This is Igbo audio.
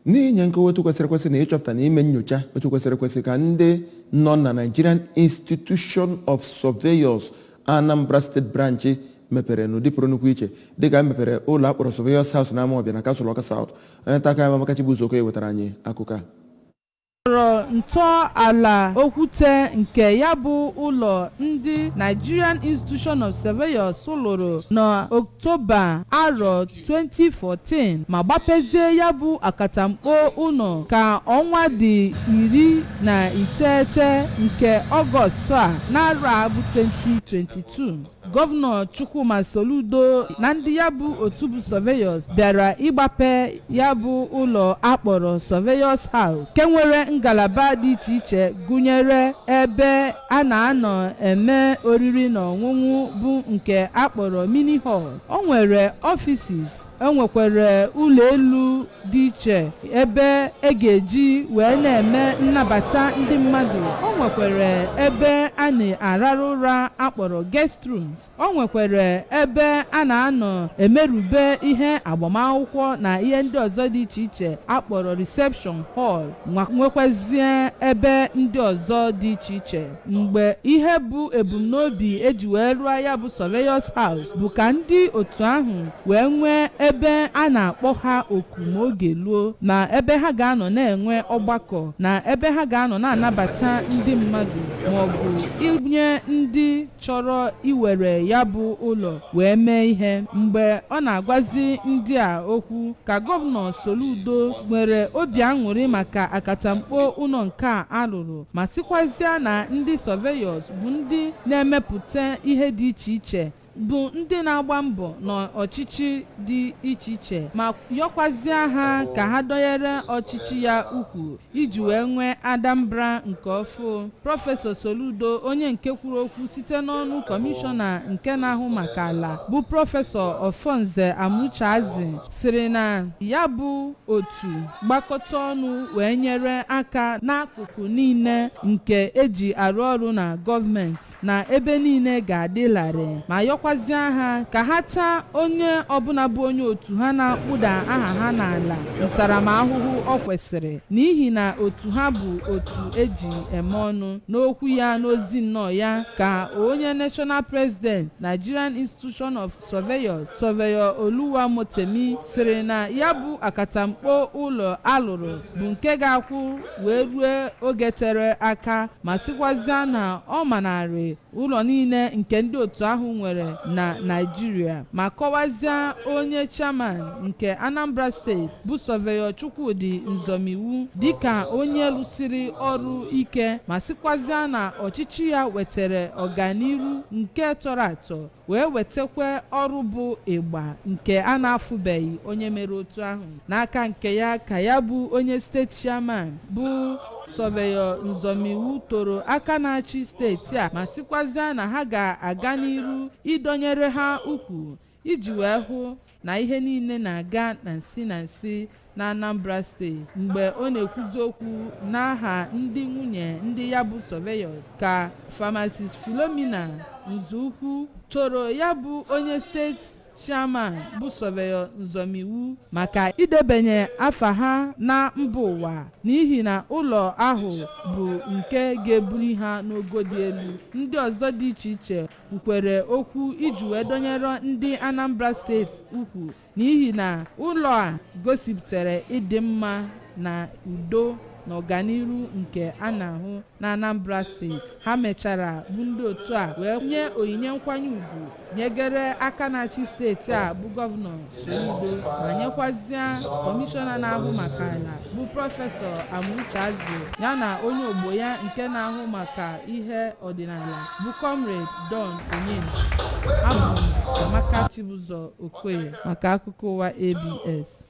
N'ihi nke otu kwesịrị na ịchọpụta na ime nnyocha otu kwesịrị ka ndị nọ na Nigerian Institution of Surveyors Anambra State Branch mepere n'ụdị pụrụ nnukwu iche dịka mepere ụlọ akpọrọ Surveyors House na Amawbia na Kasụl Ọka South. Onye nta aka Amaka Chibuzo wetara anyị akụkọ a. Ntọala okwute nke ya bụ ụlọ ndị Nigerian Institution of Surveyors lụrụ n'Ọktoba arọ 2014 ma gbapezie ya bụ akatamkpo ụlọ ka ọnwa dị 19 nke Ọgọst a n'arọ a bụ 2022. Gọvanọ Chukwuma Soludo na ndị ya bụ otu bụ Surveyors bịara ịgbape ya bụ ụlọ akpọrọ Surveyors House nke nwere ngalaba dị iche iche gụnyere ebe a na-anọ eme oriri na ọṅụṅụ bụ nke akpọrọ mini hall. O nwere offices, enwekwara ụlọ elu dị iche ebe ga-eji wee na-eme nnabata ndị mmadụ. O nwekwara ebe a na-arara ụra akpọrọ guest rooms. O nwekwara ebe a na-anọ emerube ihe agbamakwụkwọ na ihe ndị ọzọ dị iche iche akpọrọ reception hall. Nwekwazie ebe ndị ọzọ dị iche iche. Mgbe ihe bụ ebumnobi eji wee rụọ ya bụ Surveyors House bụ ka ndị otu ahụ wee nwee ebe a na-akpọ ha oku ma oge luo, na ebe ha ga-anọ na-enwe ọgbakọ, na ebe ha ga-anọ na-anabata ndị mmadụ ma ọ bụ inye ndị chọrọ iwere ya bụ ụlọ wee mee ihe. Mgbe ọ na-agwazi ndị a okwu ka Gọvanọ Soludo nwere obi aṅụrị maka akatamkpo ụlọ nke a alụrụ ma sịkwazịa na ndị Surveyors bụ ndị na-emepụta ihe dị iche iche, bụ ndị na-agba mbọ n'ọchịchị dị iche iche ma yọkwazịa ha ka ha dọnyere ọchịchị ya ukwu iji wee nwee Anambra nke ọfụ. Prọfesọ Soludo, onye nke kwuru okwu site n'ọnụ kọmishọna nke na-ahụ maka ala bụ Prọfesọ Ofonze Amuchazi, sịrị na ya bụ otu gbakọta ọnụ wee nyere aka n'akụkụ niile nke eji arụ ọrụ na gọọmenti na ebe niile ga-adị larịị ma kwazie ha ka ha taa onye ọbụla bụ onye otu ha na-akpụda aha ha n'ala ntaramahụhụ ọ kwesịrị, n'ihi na otu ha bụ otu eji eme ọnụ. N'okwu ya n'ozi nnọọ ya ka onye National President Nigerian Institution of Surveyors Surveyor Oluwamotemi sịrị na ya bụ akatamkpo ụlọ alụrụ bụ nke ga-akwụ wee rue oge tere aka ma sịkwazịa na ọ manarị ụlọ niile nke ndị otu ahụ nwere na Nigeria ma kọwazịa onye chairman nke Anambra State bụ Surveyor Chukwudi Nzomiwu dịka onye lụsiri ọrụ ike ma sịkwazịa na ọchịchị ya wetara ọganiru nke tọrọ atọ wee wetakwa ọrụ bụ ịgba nke a na-afụbeghị onye mere otu ahụ. N'aka nke ya ka ya bụ onye steeti chairman bụ Surveyor Nzomiwu toro aka na-achị steeti a ma sịkwazịa na ha ga-aga n'iru idonyere ha ukwu iji wee hụ na ihe niile na-aga na nsi na Anambra State. Mgbe ọ na-ekwuzi okwu n'aha ndị nwunye ndị ya bụ Surveyors ka Pharmacist Philomena Nzukwu toro ya bụ onye steeti chairman bụ Surveyor Nzomiwu maka idebanye afa ha na mba ụwa n'ihi na ụlọ ahụ bụ nke ga-ebuli ha n'ogo dị elu. Ndị ọzọ dị iche iche kwukwere okwu iji wee dọnyere ndị Anambra Steeti ukwu n'ihi na ụlọ a gosipụtara ịdị mma na udo na ọganiru nke a na-ahụ na Anambra Steeti. Ha mechara bụ ndị otu a wee nye onyinye nkwanye ugwu nyegere aka na-achị steeti a bụ Gọvanọ Soludo ma nyekwazịa kọmishọna na-ahụ maka ala bụ Prọfesọ Amuchazi ya na onye ogbo ya nke na-ahụ maka ihe ọdịnala bụ Comrade Don Onyinji. Abụ m Amaka Chibuzo Okoye maka akụkọ ụwa ABS.